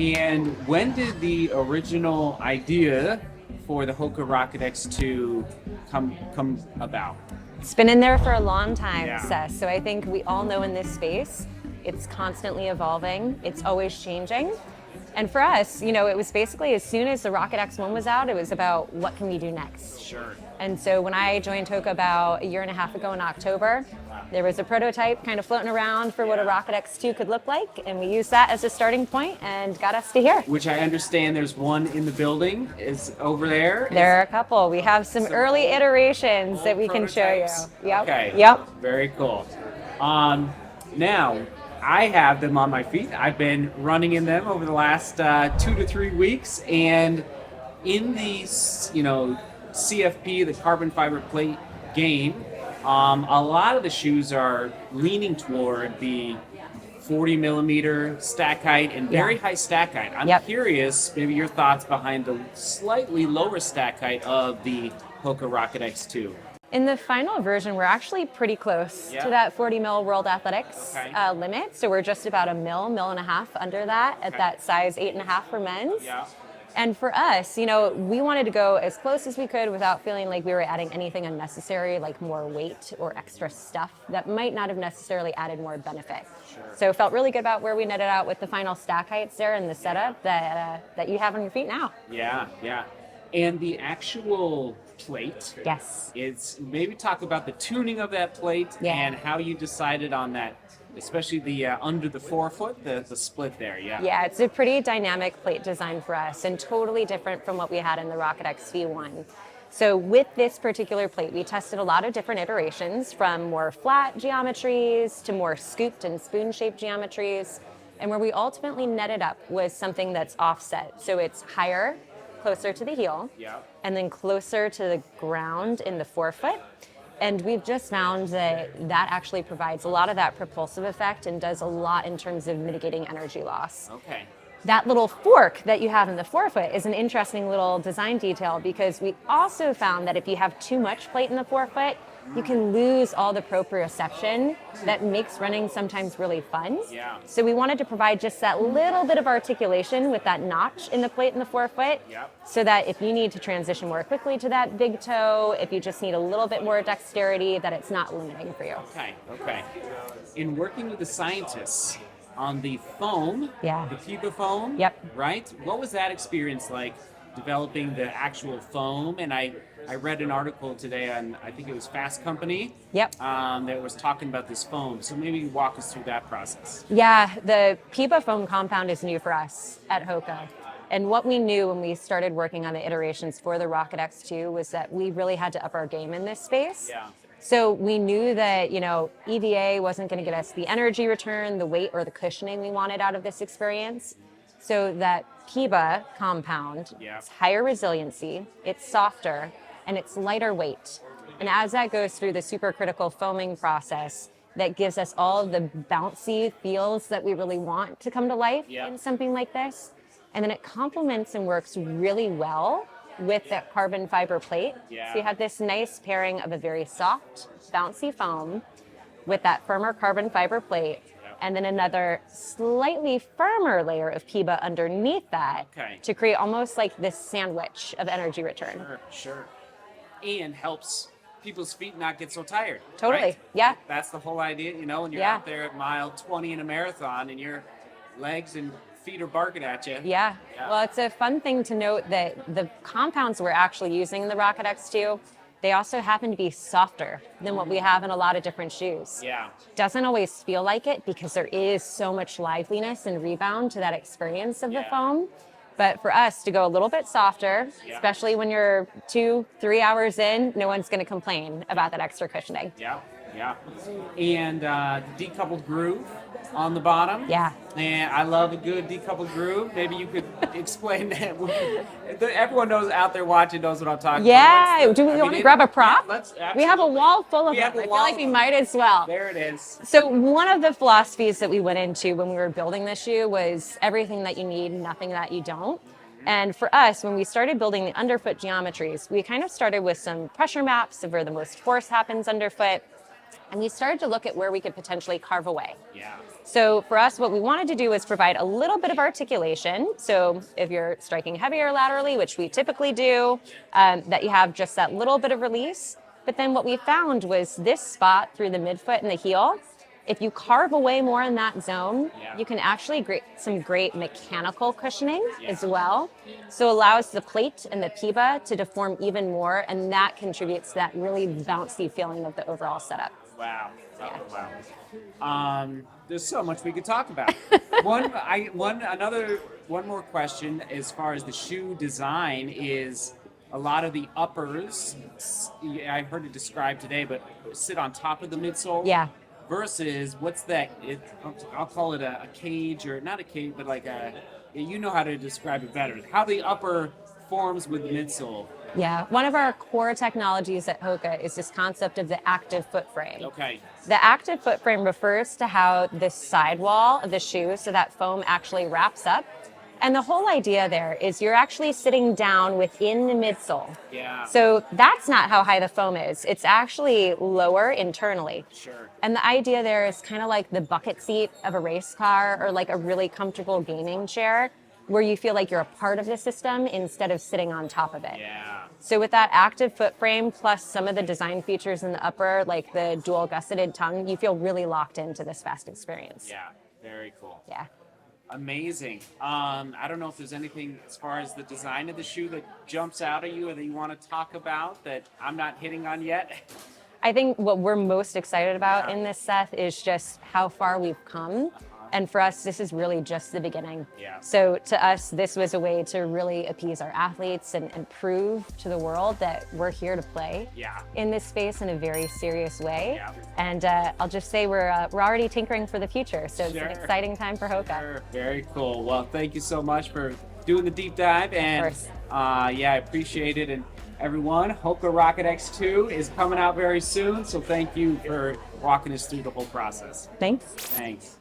And when did the original idea for the HOKA Rocket X2 come about? It's been in there for a long time, Yeah. Seth. So I think we all know in this space, it's constantly evolving. It's always changing. And for us, it was basically as soon as the Rocket X1 was out, it was about what can we do next? Sure. And so when I joined HOKA about a year and a half ago in October, there was a prototype kind of floating around for what a Rocket X2 could look like. And we used that as a starting point and got us to here. Which I understand there's one in the building, is over there. There are a couple. We have some early iterations that we can show you. Yep. Okay. Yep. Very cool. Now, I have them on my feet. I've been running in them over the last 2 to 3 weeks, and in these, CFP, the carbon fiber plate game, a lot of the shoes are leaning toward the 40 millimeter stack height and very high stack height. I'm curious, maybe your thoughts behind the slightly lower stack height of the HOKA Rocket X2. In the final version, we're actually pretty close to that 40 mil World Athletics limit. So we're just about a mil and a half under that at that size 8.5 for men's. Yeah. And for us, we wanted to go as close as we could without feeling like we were adding anything unnecessary, like more weight or extra stuff that might not have necessarily added more benefit. Sure. So felt really good about where we netted out with the final stack heights there and the setup that you have on your feet now. Yeah. And the actual plate. Yes. It's maybe talk about the tuning of that plate and how you decided on that, especially the under the forefoot, the split there. Yeah, it's a pretty dynamic plate design for us and totally different from what we had in the Rocket XV1. So with this particular plate, we tested a lot of different iterations from more flat geometries to more scooped and spoon-shaped geometries. And where we ultimately netted up was something that's offset. So it's higher, closer to the heel, and then closer to the ground in the forefoot. And we've just found that actually provides a lot of that propulsive effect and does a lot in terms of mitigating energy loss. Okay. That little fork that you have in the forefoot is an interesting little design detail because we also found that if you have too much plate in the forefoot, you can lose all the proprioception that makes running sometimes really fun. Yeah. So we wanted to provide just that little bit of articulation with that notch in the plate in the forefoot so that if you need to transition more quickly to that big toe, if you just need a little bit more dexterity, that it's not limiting for you. Okay. In working with the scientists on the foam, the PIBA foam, right? What was that experience like developing the actual foam? And I read an article today on, I think it was Fast Company, that was talking about this foam. So maybe walk us through that process. Yeah, the PIBA foam compound is new for us at HOKA. And what we knew when we started working on the iterations for the Rocket X2 was that we really had to up our game in this space. Yeah. So we knew that, EVA wasn't going to get us the energy return, the weight, or the cushioning we wanted out of this experience. So that PIBA compound, it's higher resiliency, it's softer, and it's lighter weight. And as that goes through the supercritical foaming process, that gives us all the bouncy feels that we really want to come to life in something like this. And then it complements and works really well with that carbon fiber plate. So you have this nice pairing of a very soft, bouncy foam with that firmer carbon fiber plate, and then another slightly firmer layer of PIBA underneath that to create almost like this sandwich of energy return. Sure. And helps people's feet not get so tired. Totally, right? yeah. That's the whole idea, when you're out there at mile 20 in a marathon and your legs and feet are barking at you. Yeah. Well, it's a fun thing to note that the compounds we're actually using in the Rocket X2, they also happen to be softer than what we have in a lot of different shoes. Yeah. Doesn't always feel like it because there is so much liveliness and rebound to that experience of the foam. But for us to go a little bit softer, especially when you're 2-3 hours in, no one's going to complain about that extra cushioning. Yeah. And decoupled groove on the bottom. Yeah. And I love a good decoupled groove. Maybe you could explain that. Everyone knows out there watching knows what I'm talking about. Do we want to grab a prop? We have a wall full of them. I feel wall. like we might as well. There it is. So one of the philosophies that we went into when we were building this shoe was everything that you need, nothing that you don't. And for us, when we started building the underfoot geometries, we kind of started with some pressure maps of where the most force happens underfoot. And we started to look at where we could potentially carve away. Yeah. So for us, what we wanted to do was provide a little bit of articulation. So if you're striking heavier laterally, which we typically do, that you have just that little bit of release. But then what we found was this spot through the midfoot and the heel. If you carve away more in that zone, you can actually get some great mechanical cushioning as well. So it allows the plate and the PIBA to deform even more, and that contributes to that really bouncy feeling of the overall setup. Wow. Wow. There's so much we could talk about. One more question as far as the shoe design is a lot of the uppers, I heard it described today, but sit on top of the midsole. Yeah. Versus what's that? I'll call it a cage, or not a cage, but like you know how to describe it better. How the upper forms with the midsole. Yeah, one of our core technologies at HOKA is this concept of the active foot frame. Okay. The active foot frame refers to how the sidewall of the shoe, so that foam actually wraps up. And the whole idea there is you're actually sitting down within the midsole. Yeah. So that's not how high the foam is. It's actually lower internally. Sure. And the idea there is kind of like the bucket seat of a race car, or like a really comfortable gaming chair, where you feel like you're a part of the system instead of sitting on top of it. Yeah. So with that active foot frame plus some of the design features in the upper, like the dual gusseted tongue, you feel really locked into this fast experience. Yeah, very cool. Yeah. Amazing. I don't know if there's anything as far as the design of the shoe that jumps out at you or that you want to talk about that I'm not hitting on yet. I think what we're most excited about in this, Seth, is just how far we've come. And for us, this is really just the beginning. Yeah. So to us, this was a way to really appease our athletes and prove to the world that we're here to play in this space in a very serious way. Yeah. And I'll just say we're already tinkering for the future. So it's an exciting time for HOKA. Sure. Very cool. Well, thank you so much for doing the deep dive. And I appreciate it. And everyone, HOKA Rocket X2 is coming out very soon. So thank you for walking us through the whole process. Thanks. Thanks.